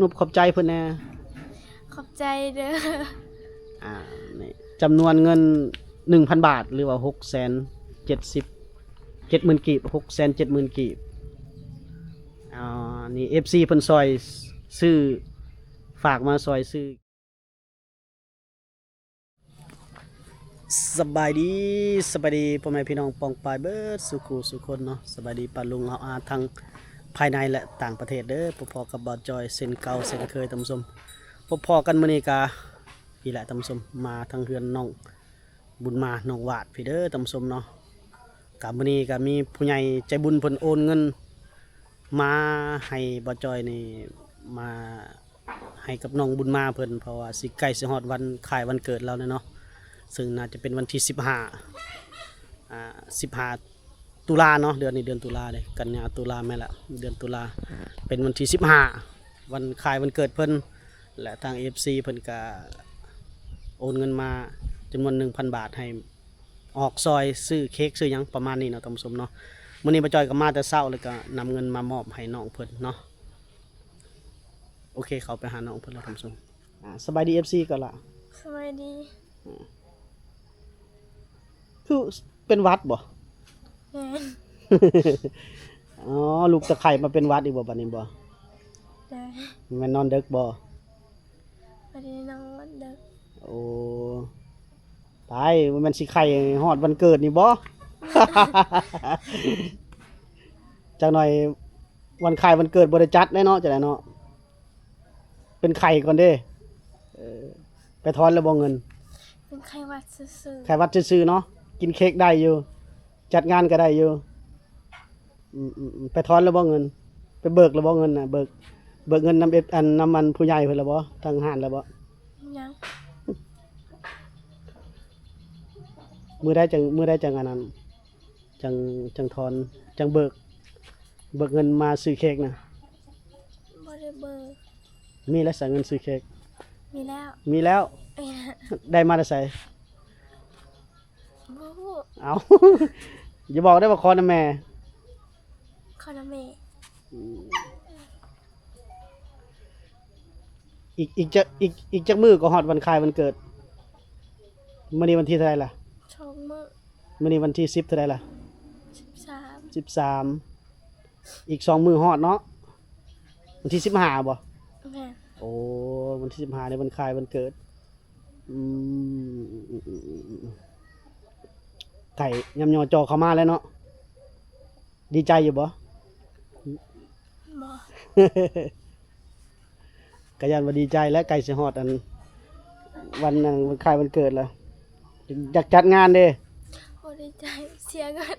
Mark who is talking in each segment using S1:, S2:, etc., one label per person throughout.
S1: นุบขอบใจเพิ่นแน่
S2: ขอบใจเด้อ
S1: นี่จำนวนเงิน 1,000 บาทหรือว่า670,000กีบ670,000กีบนี่ FC เพิ่นซอยซื้อฝากมาซอยซื้อสบายดีพ่อแม่พี่น้องปองปายเบิดสุขุสุคนเนาะสบายดีปาลุงเอาทั้งภายในและต่างประเทศเด้อพอๆกับบ่าวจอยเส้นเก่าเส้นเคยท่านผู้ชมพอๆกันมื้อนี้กะพี่แหละท่านผู้ชมมาทางเฮือนน้องบุญมาน้องวาดพี่เด้อท่านผู้ชมเนาะกะมื้อนี้ก็มีผู้ใหญ่ใจบุญเพิ่นโอนเงินมาให้บ่าวจอยนี่มาให้กับน้องบุญมาเพิ่นเพราะว่าสิใกล้สิฮอดวันคล้ายวันเกิดแล้วเนาะซึ่งน่าจะเป็นวันที่15ตุลาเนาะเดือนนี้เดือนตุลาเลยกันยาตุลาแม่ละเดือนตุลาเป็นวันที่15วันคล้ายวันเกิดเพิ่นและทาง FC เพิ่นก็โอนเงินมาจำนวน 1,000 บาทให้ออกซอยซื้อเค้กซื้อหยังประมาณนี้เนาะท่านผู้ชมเนาะมื้อนี้ป้าจอยก็มาแต่เช้าแล้วก็นำเงินมามอบให้น้องเพิ่นเนาะโอเคเขาไปหาน้องเพิ่นแล้วท่านผู้ชมสบายดี FC ก่อนล่ะ
S2: สวัสดี
S1: คือเป็นวัดบ่
S2: แม่น
S1: อ๋อลูกตะไคร่มาเป็นวัดอีกบ่บัดนี้บ่
S2: ได้
S1: แม่นนอนดึกบ่
S2: บ่ได้นอนดึก
S1: โอ้ตายมันสิไข่ฮอดวันเกิดนี่บ่ จักหน่อยวันไข่วันเกิดบ่ได้จัดแน่เนาะจังได๋เนาะเป็นไข่ก่อนเด้ไปถอนแล้วบ่เงิน
S2: เป็นไข้หวัดซื่อ
S1: ไข่วัดซื่อๆเนาะกินเค้กได้อยู่จัดงานก็ได้อยู่ไปถอนแล้วบ่เงินไปเบิกแล้วบ่เงินน่ะเบิกเงินนำน้ำมันผู้ใหญ่เพิ่นแล้วบ่ทางห้านแล้วบ่
S2: ๆยัง
S1: มื้อใดจังอันนั้นจังถอนจังเบิกเงินมาซื้อเค้กน่ะ
S2: บ่ได้เบิก
S1: มีแล้วใส่เงินซื้อเค้ก
S2: มีแล้ว
S1: ได้มาแต่ไส
S2: บ่ฮู้
S1: เอ้า อย่าบอกได้ว่าขอนำแม่
S2: ขอนะแม่
S1: อีกจักมื้อก็ฮอดวันคล้ายวันเกิดมื้อนี้วันที่เท่าไหร่ล่ะ
S2: 2 มื้อ
S1: มื้อนี้วันที่10เท่าไหร่ล่ะ13อีก2มื้อฮอดเนาะวันที่15บ่
S2: แม่
S1: โอ้วันที่15ในวันคล้ายวันเกิดไก่ยำยอจอเข้ามาแล้วเนาะดีใจอยู่บ่
S2: บ่
S1: กะยันว่าดีใจและไก่สิฮอดอันวันนั้นวันคล้ายวันเกิดแล้วอยากจัดงานเด้
S2: บ่ดีใจเสียเงิน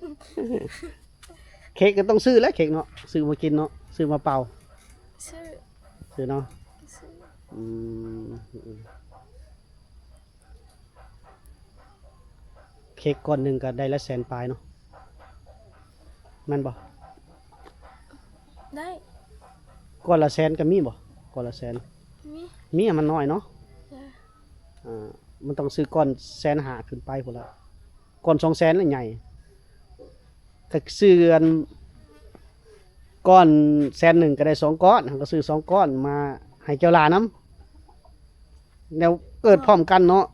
S1: เค้กก็ต้องซื้อแล้วเค้กเนาะซื้อมากินเนาะซื้อมาเป่าซื้อเนาะเค้กก้อนหนึ่งก็ได้ละแสนปลายเนาะแม่นบ่
S2: ได้
S1: ก้อนละแสนก็มีบ่ก้อนละแสนมีมันน้อยเนาะมันต้องซื้อก้อน150,000ขึ้นไปพุ่นละก้อน200,000แล้วใหญ่ก็ซื้อกันก้อน100,000ก็ได้2ก้อนก็ซื้อ2ก้อนมาให้เจ้าหลานนำแนวเกิดพร้อมกันเนาะ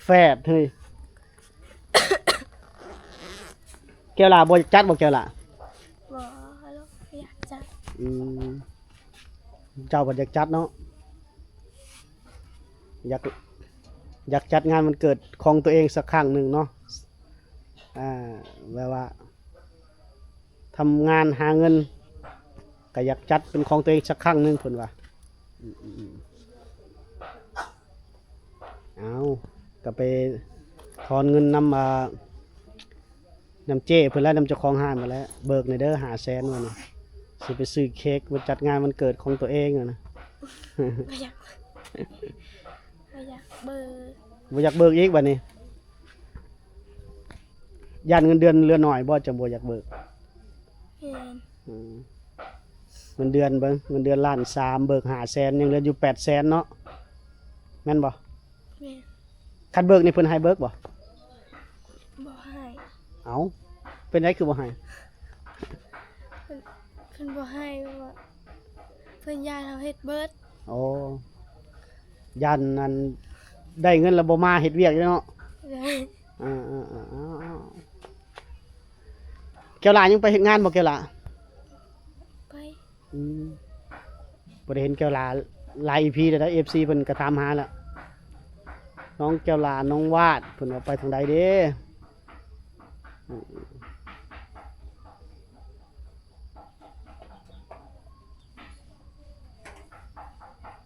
S1: แฝดเฮ้ย แก้วหลาบ่จัดบ่แก้วหลา
S2: บ่แล้วอยากจัด
S1: เจ้าบ่อยากจัดเนาะอยากจัดงานวันเกิดของตัวเองสักครั้งหนึ่งเนาะแบบว่าทำงานหาเงินก็อยากจัดเป็นของตัวเองสักครั้งหนึ่งเพิ่นว่าเอาก็ไปถอนเงินนำเจ้เพิ่นแล้วนำเจ้าของห้างมาแล้วเบิกในเด้อ500,000ว่านี่สิไปซื้อเค้กมาจัดงานวันเกิดของตัวเองนะ
S2: บ่อยากเบิก
S1: บ่อยากเบิกอีกบัดนี้ย่านเงินเดือนเหลือน้อยบ่จะบ่อยากเบิกเงินเดือนเบิ่งเงินเดือนล้าน3เบิก500,000ยังเหลืออยู่800,000เนาะแม่นบ่
S2: แม่
S1: คันเบิกนี่เพิ่นให้เบิกบ่
S2: ให้
S1: เอ้าเป็นไดคือบ่ให้
S2: เพิ่นบ่ให้ว่า พิ่นยายเราเฮ็ดเบิด
S1: โอ้ยันนั้นได้เงินแล้วบ่มาเฮ็ดเวียกอยู่เนาะ
S2: เลย
S1: แก้วหลายังไปเฮ็ดงานบ่แก้วหลา
S2: ไป
S1: อืมบ่ได้เห็นแก้วหลาหลาย EP แล้วนะ FC เพิ่นก็ถามหาแล้วน้องแก้วหลาน้องวาดเพิ่นว่าไปทางใดเด้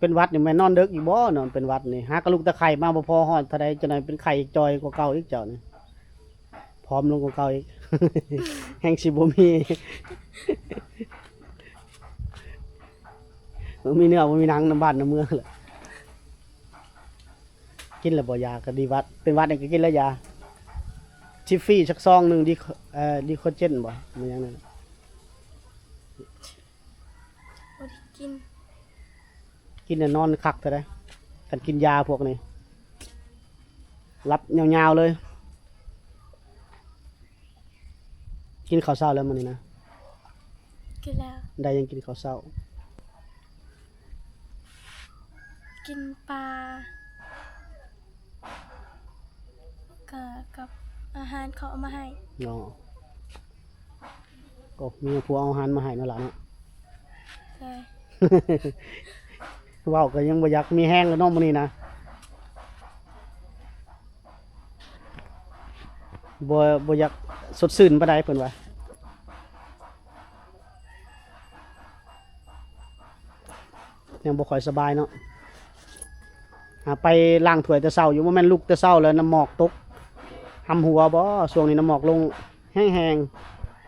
S1: เป็นวัดนี่แม่นนอนดึกอีกบ่เนาะเป็นวัดนี่หากระลูกตะไคร่มาบ่พอฮอดเท่าใดจังได๋เป็นไข่จอยกว่าเก่าอีกเจ้านี่พร้อมลงกว่าเก่าอีก แห่งสิบ่มี บ่มีเนื้อบ่มีหนังน้ำบ้านน้ำเมืองแหละกินแล้วบ่ยาก็ดีวัดเป็นวัดนี่ก็กินแล้วยาทิฟฟี่สักซองหนึงดีโคเจนบ่มันหยังนั่น
S2: บ่ได้กิน
S1: กินแล้วนอนคักเท่าใดกันกินยาพวกนี้รับยาวๆเลย กินข้าวเช้าแล้วมื้อนี้นะ
S2: กินแล้ว
S1: ได้ยังกินข้าวเช้า
S2: กินปลากับอาหารเขาเอามาให้
S1: เนาะก็มีผู้เอาอาหารมาให้นั่นล่ะเนาะ
S2: เลย
S1: เว้าก็ยังบ่อยากมีแห้งแล้วเนาะมื้อนี้นะบ่อยากสดชื่นปานใดเพิ่นว่ายังบ่ค่อยสบายเนาะไปล้างถ้วยแต่เช้าอยู่บ่แม่นลุกแต่เช้าแล้วน้ำหมอกตกหำหัวบ่ช่วงนี้น้ำหมอกลงแห้ง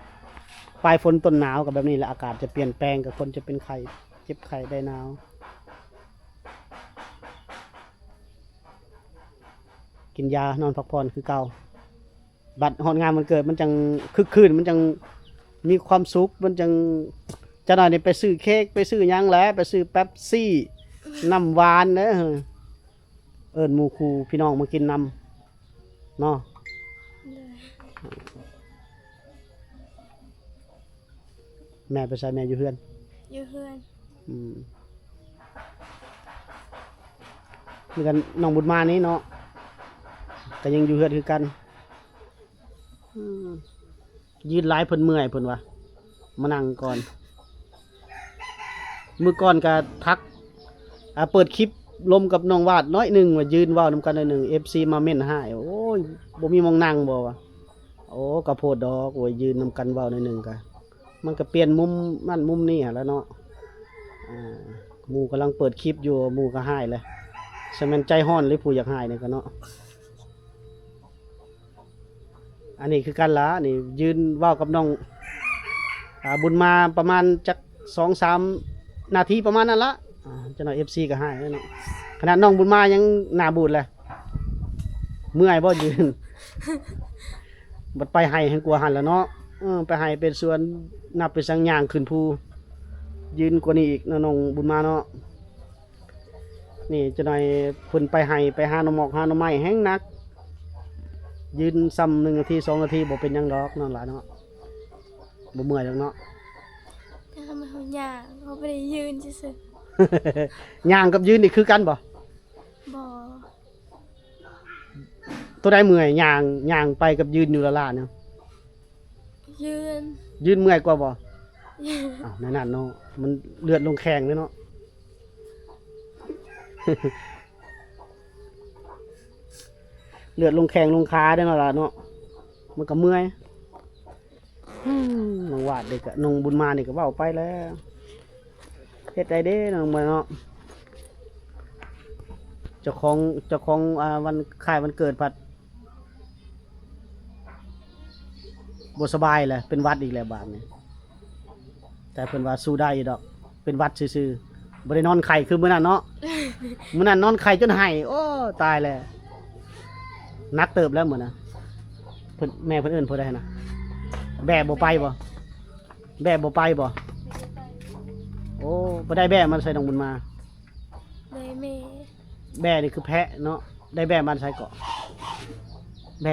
S1: ๆปลายฝนต้นหนาวก็แบบนี้แหละอากาศจะเปลี่ยนแปลงกับคนจะเป็นไข้เจ็บไข้ได้หนาวกินยานอนพักผ่อนคือเก่าบัดฮอดงานมันเกิดมันจังคึกคืนมันจังมีความสุขมันจังจะหน่อยนี่ไปซื้อเค้กไปซื้อหยังแหล้วไปซื้อเป๊ปซี่น้ำหวานเด้อเอิ้นหมู่คู่พี่น้องมากินน้ำเนาะ
S2: เลย
S1: แม่ไปใส่แม่อยู่เฮือน
S2: อยู่เฮือน
S1: เหมือนกันน้องบุญมานี้เนาะก็ยังอยู่เฮือนคือกันยืนหลายเพิ่นเมื่อยเพิ่นว่ามานั่งก่อนมื้อก่อนก็ทักเปิดคลิปลมกับน้องวาดน้อยหนึงว่ายืนเว้านำกันหน่อยหนึง FC มาเม่นให้โอ้ยบ่มีหม้องนั่งบ่วะโอ้ก็โพดดอกโอ้ยยืนนำกันเว้าหน่อยหนึงก็มันก็เปลี่ยนมุมนั่นมุมนี้หั่นแหล้วเนาะหมู่กำลังเปิดคลิปอยู่หมู่ก็ให้เลยใช่แม่นใจฮ้อนหรือผู้อยากให้นี่ก็เนาะอันนี้คือกันละนี่ยืนเว้ากับน้องบุญมาประมาณจัก 2-3 นาทีประมาณนั้นละจะหน่อย FC ก็ให้แล้วเนาะขนาดน้องบุญมายังหน้าบูดเลยเมื่อยบ่ยืน บัดไปให้ให้กลัวหันแล้วเนาะไปให้เป็นส่วนนับเป็นสังย่างขึ้นภูยืนกว่านี้อีกเนาะน้องบุญมาเนาะนี่จะหน่อยเพิ่นไปให้ไปหาหน่อหมอกหาหน่อไม้แห้งนักยืนซ้ำ1 นาที 2 นาทีบ่เป็นหยังดอกนั่นล่ะเนาะบ่เมื่อยดอกเนาะ
S2: แต่ทำไมเขาย่างเขาไม่ได้ยืนซื่อ
S1: ย่างกับยืนนี่คือกันบ่
S2: ๆบ่
S1: ตัวใดเมื่อยย่างไปกับยืนอยู่ละล่ะเนี่ย
S2: ยืน
S1: ยืนเมื่อยกว่าบ่
S2: ยืน
S1: อ้าวในนั้นเนาะมันเลือดลงแข้งเลยเนาะ เลือดลงแข้งลงขาได้เนาะล่ะเนาะมันก็เมื่อยน้องวาดเด็กก็น้องบุญมานี่ก็เว้าไปแล้วเฮ็ดได้เด้น้องเนาะเจ้าของวันคล้ายวันเกิดผัดบ่สบายแหละเป็นหวัดอีกแล้วบาดนี้แต่เพิ่นว่าสู้ได้อยู่ดอกเป็นหวัดซื่อๆบ่ได้นอนไข้คือมื้อนั้นเนาะ มื้อนั้นนอนไข้จนไห้โอ้ตายแล้วนักเติบแล้วมื้อน่ะเพิ่นแม่เพิ่นเอิ้นเพิ่นได้นะแบ่บ่ไปบ่แบ่บ่ไปบ่โอ้บ่ได้แบ่มันใส่น้องบุญมา
S2: เลยเม
S1: แบ่นี่คือแพะเนาะได้แบ่มันใส่เกาะแ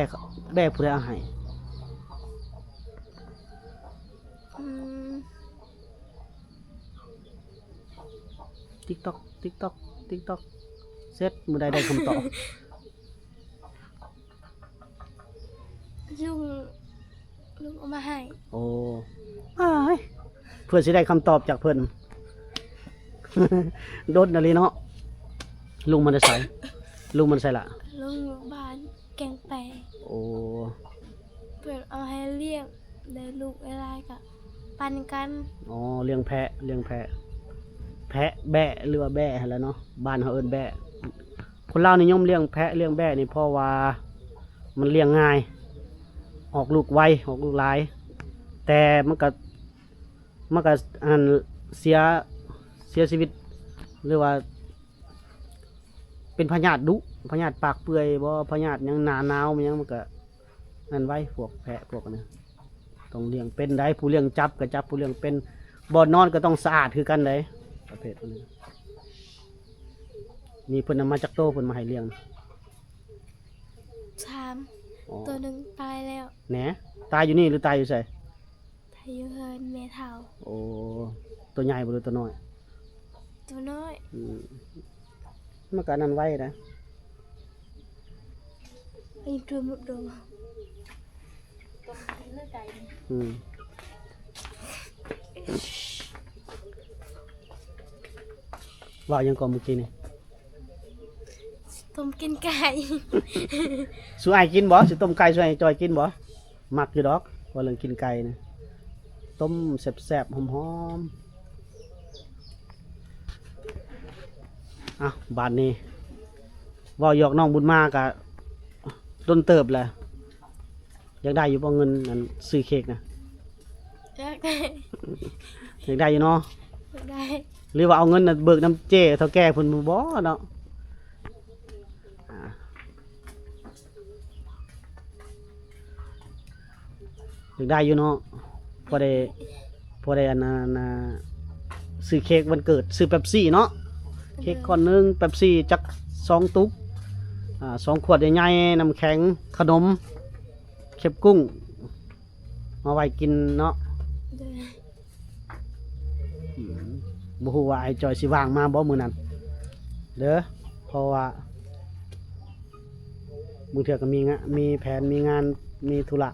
S1: บ่ผู้ใดเอาให้
S2: อืม
S1: TikTok TikTok TikTok เสร็จมื้อใดได้คำตอบ
S2: ลุงเอามาให้
S1: โอ้อ้ายเพื่อสิได้คำตอบจากเพิ่น โดนอะไรเนาะลุงมันจะใส่ลุงมันใส่ละ
S2: ลุงอยู่บ้านแกงแปะ
S1: โอ้
S2: เปิดเอาให้เลี้ยงเดี๋ยวลูกอะไรกับปันกัน
S1: อ๋อเลี้ยงแพะเลี้ยงแพะ แพะแบะหรือว่าแบะหั่นแหล้วเนาะบ้านเขาเอิ้นแบะคนลาวนิยมเลี้ยงแพะเลี้ยงแบะนี่เพราะว่ามันเลี้ยงง่าย ออกลูกไวออกลูกหลาย แต่มันก็อันเสียชีวิตหรือว่า เป็นพยาธิดุพยาธิปากเปื่อยบ่พยาธิหยังหนาหนาวมันหยังมันก็นั่นไว้พวกแพะพวกนั้นต้องเลี้ยงเป็นได้ผู้เลี้ยงจับก็จับผู้เลี้ยงเป็นบ่อนอนก็ต้องสะอาดคือกันได้ประเภทพวกนี้นี่เพิ่นนำมาจากโตเพิ่นมาให้เลี้ยง
S2: ชาม
S1: อ๋อ
S2: ตัวหนึ่งตายแล้ว
S1: แหนตายอยู่นี่หรือตายอยู่ไส
S2: ทายุเฮินเมเทา
S1: โอ้ตัวใหญ่บ่หรือตัวน้อย
S2: ตัวน้อย
S1: อืมมันก็อันนั้นไว้นะ
S2: ไอ้ตัวมุดดง
S1: อืมว่ายังก่อนเมื่อกี้นี่
S2: ต้มกินไก่
S1: สู้อ้ายกินบ่สิต้มไก่สู้อ้ายจอยกินบ่มักอยู่ดอกว่าเรื่องกินไก่นะต้มแซ่บๆหอมๆอ่ะบาดนี้เว้าหยอกน้องบุญมากะต้นเติบแหละอยากได้อยู่บ่เงินนั่นซื้อเค้กนะ
S2: อยากได้
S1: อยากได้อยู่เนาะ
S2: อยากได้
S1: หรือว่าเอาเงินน่ะเบิกน้ำเจ้เท่าแก่เพิ่นบ่เนาะอ่าอยากได้อยู่เนาะพอได้อันนั้นซื้อเค้กวันเกิดซื้อเป๊ปซี่เนาะเค้กก้อนหนึงเป๊ปซี่จัก2ตุ๊ก2 ขวดใหญ่ๆน้ำแข็งขนมเค็บกุ้งมาไว้กินเนาะ
S2: เดิน
S1: บ่ฮู้ว่าไอ้จอยสิว่างมาบ่มื้อนั้นเด้อเพราะว่ามื้อเทื่อก็มีแผนมีงานมีธุระ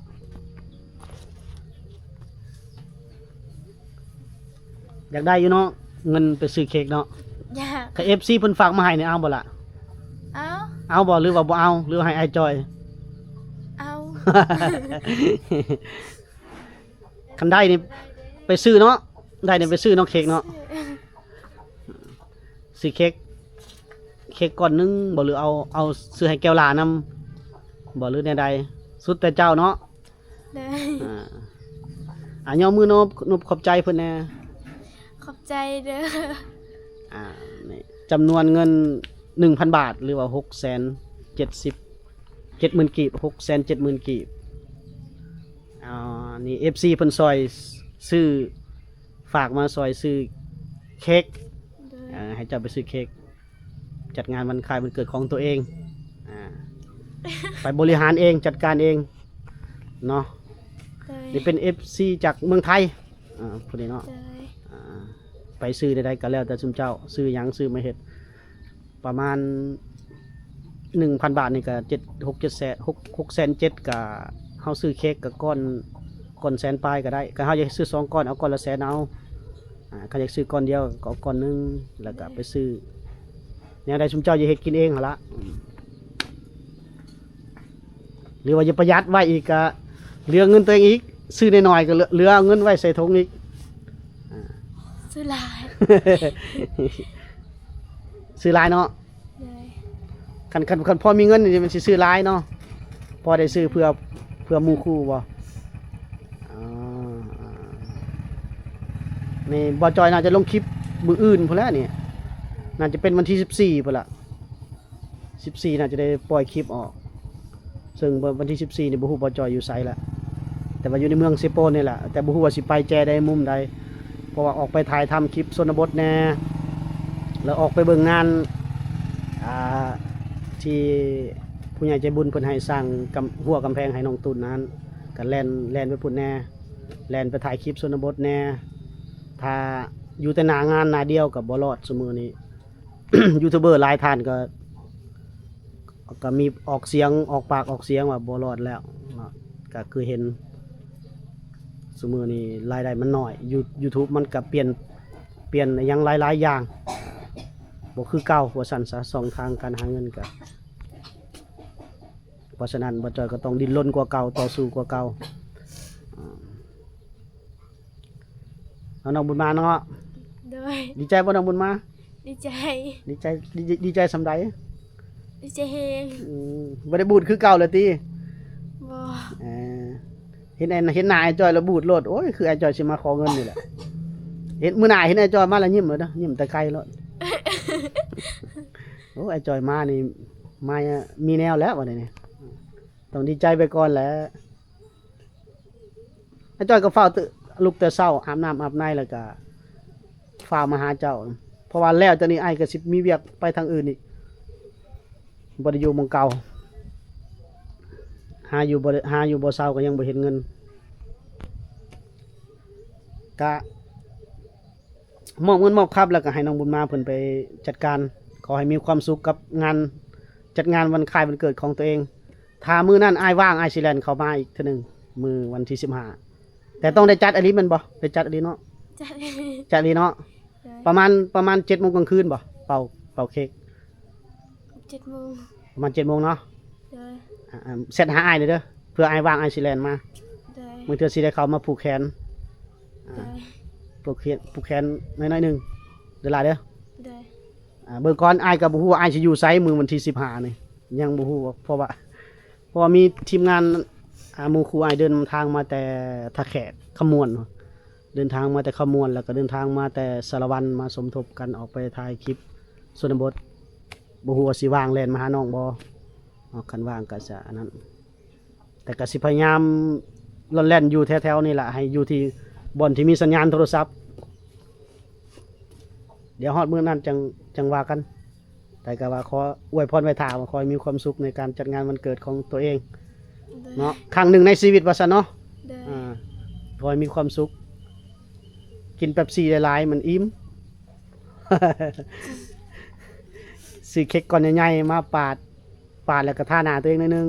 S1: อยากได้อยู่เนาะเงินไปซื้อเค้กเนาะ
S2: อยาก
S1: ถ้า FC เพิ่นฝากมาให้นี่เอาบ่ล่ะ
S2: เอา
S1: เอาบ่หรือว่าบ่เอาหรือว่าให้ไอ้จอย
S2: เอา
S1: คันได้นี่ไปซื้อเนาะได้นี่ไปซื้อเนาะเค้กเนาะซื้อเค้กก้อนหนึงบ่หรือเอาซื้อให้แก้วหลานำบ่หรือแนวใดสุดแต่เจ้าเนาะ
S2: เดิน
S1: ย่อมือนบขอบใจเพิ่นแหน่
S2: ขอบใจเด้อ
S1: นี่จำนวนเงิน 1,000 บาท หรือว่า670,000 กีบ670,000 กีบนี่ FC เพิ่นซอยซื้อฝากมาซอยซื้อเค้ก
S2: เดิน
S1: ให้เจ้าไปซื้อเค้กจัดงานวันคล้ายวันเกิดของตัวเองไปบริหารเองจัดการเองเนาะ
S2: เดิน
S1: นี่เป็น FC จากเมืองไทยพวกนี้เนาะ
S2: เดิน
S1: ไปซื้อใดๆก็แล้วแต่ซุมเจ้าซื้อหยังซื้อมาเฮ็ดประมาณ 1,000 บาทนี่ก็6 แสน 7ก็เฮาซื้อเค้กก็ก้อนแสนปลายก็ได้ก็เฮาอยากซื้อ2ก้อนเอาก้อนละแสนเอาเขาอยากซื้อก้อนเดียวก็เอาก้อนหนึงแล้วก็ไปซื้อแนวใดซุมเจ้าอย่าเฮ็ดกินเองหั่นล่ะหรือว่าอย่าประหยัดไว้อีกก็เหลือเงินตัวเองอีกซื้อน้อยๆก็เหลือเอาเงินไว้ใส่ถุงอีก
S2: ซื้อหลาย
S1: ซื้อหลายเนาะ
S2: เดิน
S1: คันพอมีเงินนี่มันสิซื้อหลายเนาะพอได้ซื้อเพื่อหมู่คู่บ่นี่บ่จอยน่าจะลงคลิปมื้ออื่นพุ่นแล้วนี่น่าจะเป็นวันที่14พุ่นล่ะ14น่าจะได้ปล่อยคลิปออกซึ่งวันที่14นี่บ่ฮู้บ่จอยอยู่ไสละแต่ว่าอยู่ในเมืองเซโปนนี่แหละแต่บ่ฮู้ว่าสิไปแจใดมุมใดเพราะว่าออกไปถ่ายทำคลิปชนบทแน่แล้วออกไปเบิ่งงานที่ผู้ใหญ่ใจบุญเพิ่นให้สร้างหัวกำแพงให้น้องตุนนั้นก็แล่นไปพุ่นแน่แล่นไปถ่ายคลิปชนบทแน่ถ้าอยู่แต่หน้างานหน้าเดียวก็บ่รอดซุมื้อนี้ ยูทูบเบอร์หลายท่านก็มีออกเสียงออกปากออกเสียงว่าบ่รอดแล้วเนาะก็คือเห็นซุมื้อนี้รายได้มันน้อย YouTube มันก็เปลี่ยนอหยังหลายๆอย่างบ่คือเก่าว่าซั่นซะช่องทางการหาเงินก็เพราะฉะนั้นบ่จอยก็ต้องดิ้นรนกว่าเก่าต่อสู้กว่าเก่าเอาน้องบุญมาเนาะ
S2: โดย
S1: ดีใจบ่น้องบุญมา
S2: ดีใจ
S1: ดีใจสำใด
S2: ดีใจเฮง
S1: บ่ได้บูดคือเก่าเลยติ
S2: บ่
S1: เออเห็นหน้าไอ้จอยแล้วบูดโลดโอ้ยคือไอ้จอยสิมาขอเงินนี่แหละเห็นมื้อหน้าเห็นไอ้จอยมาแล้วยิ้มเลยเด้อยิ้มแต่ไกลโลด โอ้ไอ้จอยมานี่มามีแนวแล้วว่านี่ต้องดีใจไปก่อนแหละไอ้จอยก็เฝ้าตื่นลุกแต่เช้าอาบน้ำอาบในแล้วก็ฝ้าวมาหาเจ้า เพราะว่าแล้วตอนนี้ไอ้ก็สิมีเวียกไปทางอื่นอีกบ่ได้อยู่หม้องเก่าหาอยู่บ่เช้าก็ยังบ่เห็นเงินก็มอบเงินมอบครับแล้วก็ให้น้องบุญมาเพิ่นไปจัดการขอให้มีความสุขกับงานจัดงานวันคล้ายวันเกิดของตัวเองถ้ามื้อนั้นอ้ายว่างอ้ายสิแล่นเข้ามาอีกเทื่อนึงมื้อวันที่15แต่ต้องได้จัดอันนี้แม่นบ่ได้จัดอันนี้เนาะ
S2: จัด
S1: จัดอันนี้เนาะ
S2: โดย
S1: ประมาณ 7:00 นกลางคืนบ่เป่าเค้ก
S2: 7 โมง
S1: ประมาณ 7:00 นเนาะ
S2: โดย
S1: เซตหาอ้ายเด้อเพื่ออ้ายว่างอ้ายสิแล่นมา
S2: โดย
S1: มื้อเทื่อสิได้เข้ามาผูกแขน
S2: โดย
S1: ผูกแขนน้อยๆหนึงเด้อล่ะเด้อ
S2: โดย
S1: เบิ่งก่อนอ้ายก็บ่ฮู้ว่าอ้ายสิอยู่ไสมื้อวันที่15นี่ยังบ่ฮู้เพราะว่ามีทีมงานหมู่ครูอ้ายเดินทางมาแต่ท่าแขกขมวนเดินทางมาแต่ขมวนแล้วก็เดินทางมาแต่สารวันมาสมทบกันออกไปถ่ายคลิปชนบทบ่ฮู้ว่าสิว่างแล่นมาหาน้องบ่คันว่างก็จะอันนั้นแต่ก็สิพยายามล่อนแล่นอยู่แถวๆนี่แหละให้อยู่ที่บ่อนที่มีสัญญาณโทรศัพท์เดี๋ยวฮอดมื้อนั้นจังว่ากันแต่ก็ว่าขออวยพรไว้ท่าว่าขอให้มีความสุขในการจัดงานวันเกิดของตัวเอง
S2: โดย
S1: เนาะครั้งหนึ่งในชีวิตว่าซั่นเนาะ
S2: โดย
S1: ขอให้มีความสุขกินเป๊ปซี่หลายๆมันอิ่ม ซื้อเค้กก้อนใหญ่ๆมาปาดแล้วก็ทาหน้าตัวเองหนิดนึง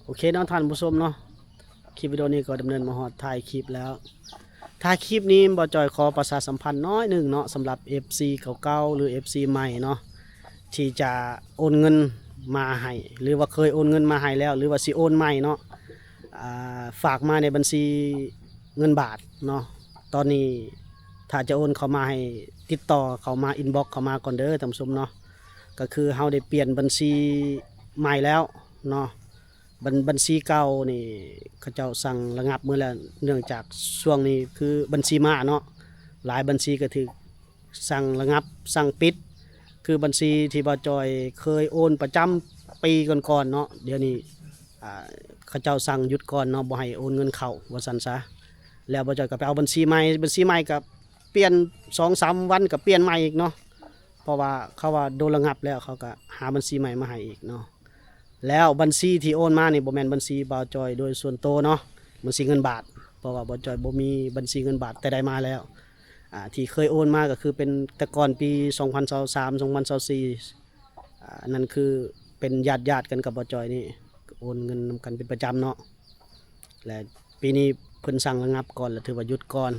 S1: โอเคเนาะท่านผู้ชมเนาะคลิปวิดีโอนี้ก็ดำเนินมาฮอดถ่ายคลิปแล้วถ่ายคลิปนี้บ่จอยขอประชาสัมพันธ์น้อยหนึงเนาะสำหรับ FC เก่าๆหรือ FC ใหม่เนาะที่จะโอนเงินมาให้หรือว่าเคยโอนเงินมาให้แล้วหรือว่าสิโอนใหม่เนาะฝากมาในบัญชีเงินบาทเนาะตอนนี้ถ้าจะโอนเข้ามาให้ติดต่อเข้ามาอินบ็อกเข้ามาก่อนเด้อท่านผู้ชมเนาะก็คือเฮาได้เปลี่ยนบัญชีใหม่แล้วเนาะบัญชีเก่านี่เขาเจ้าสั่งระงับมื้อแล้วเนื่องจากช่วงนี้คือบัญชีม้าเนาะหลายบัญชีก็ถูกสั่งระงับสั่งปิดคือบัญชีที่บ่จอยเคยโอนประจำปีก่อนๆเนาะเดี๋ยวนี้เขาเจ้าสั่งหยุดก่อนเนาะบ่ให้โอนเงินเข้าว่าซั่นซะแล้วบ่จอยก็ไปเอาบัญชีใหม่ก็เปลี่ยน 2-3 วันก็เปลี่ยนใหม่อีกเนาะเพราะว่าเขาว่าโดนระงับแล้วเขาก็หาบัญชีใหม่มาให้อีกเนาะแล้วบัญชีที่โอนมานี่บ่แม่นบัญชีบ่าวจอยโดยส่วนตัวเนาะบัญชีเงินบาทเพราะว่าบ่าวจอยบ่มีบัญชีเงินบาทแต่ได้มาแล้วที่เคยโอนมาก็คือเป็นแต่ก่อนปี 2023 2024นั่นคือเป็นญาติกันกับบ่าวจอยนี่โอนเงินนำกันเป็นประจำเนาะและปีนี้เพิ่นสั่งระงับก่อนแล้วถือว่าหยุดก่อน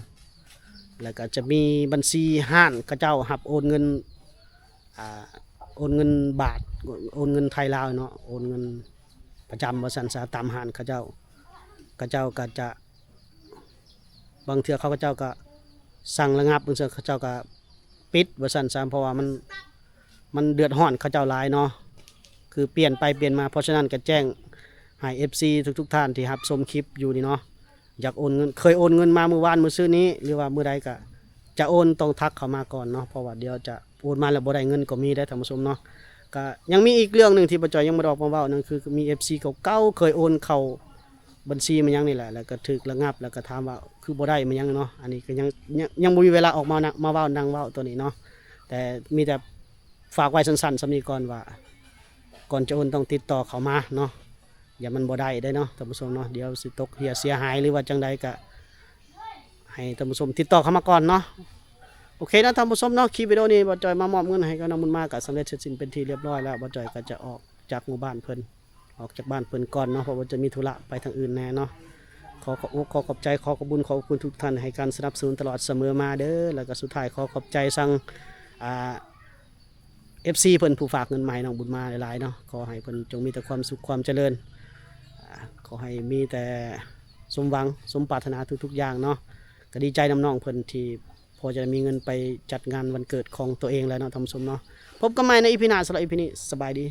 S1: แล้วก็จะมีบัญชีห้านเขาเจ้ารับโอนเงินโอนเงินบาทโอนเงินไทยลาวเนาะโอนเงินประจำว่าซั่นซะตามห้านเขาเจ้าก็จะบางเทื่อเขาเจ้าก็สั่งระงับบางเทื่อเขาเจ้าก็ปิดว่าซั่นซะเพราะว่ามันเดือดร้อนเขาเจ้าหลายเนาะคือเปลี่ยนไปเปลี่ยนมาเพราะฉะนั้นก็แจ้งให้ FC ทุกท่านที่รับชมคลิปอยู่นี่เนาะอยากโอนเงินเคยโอนเงินมาเมื่อวานมื้อซื้อนี้หรือว่ามื้อใดก็จะโอนต้องทักเข้ามาก่อนเนาะเพราะว่าเดี๋ยวจะโอนมาแล้วบ่ได้เงินก็มีได้ท่านผู้ชมเนาะก็ยังมีอีกเรื่องหนึงที่บ่จอยยังบ่ได้ออกมาเว้านั่นคือมี FC เก่าๆเคยโอนเข้าบัญชีมันยังนี่แหละแล้วก็ถูกระงับแล้วก็ถามว่าคือบ่ได้มันยังเนาะอันนี้ก็ยังบ่มีเวลาออกมานะมาเว้านั่งเว้าตัวนี้เนาะแต่มีแต่ฝากไว้สั้นๆสำนี้ก่อนว่าก่อนจะโอนต้องติดต่อเข้ามาเนาะอย่ามันบ่ได้ได้เนาะท่านผู้ชมเนาะเดี๋ยวสิตกเสียหายหรือว่าจังใดก็ ให้ท่านผู้ชมติดต่อเข้ามาก่อนเนาะโอเคนะท่านผู้ชมเนาะคลิปวิดีโอนี้บ่จอยมามอบเงินให้กับน้องบุญมาก็สำเร็จเสร็จสิ้นเป็นที่เรียบร้อยแล้วบ่จอยก็จะออกจากหมู่บ้านเพิ่นออกจากบ้านเพิ่นก่อนเนาะเพราะว่าจะมีธุระไปทางอื่นแน่เนาะขอขอบใจขอขอบคุณขอบคุณทุกท่านให้การสนับสนุนตลอดเสมอมาเด้อแล้วก็สุดท้ายขอขอบใจสั่งFC เพิ่นผู้ฝากเงินมาให้น้องบุญมาหลายๆเนาะขอให้เพิ่นจงมีแต่ความสุขความเจริญขอให้มีแต่สมหวังสมปรารถนาทุกๆอย่างเนาะก็ดีใจนำน้องเพิ่นที่พอจะมีเงินไปจัดงานวันเกิดของตัวเองแล้วเนาะท่านผู้ชมเนาะพบกันใหม่ในอีพีหน้าสำหรับอีพีนี้สบายดี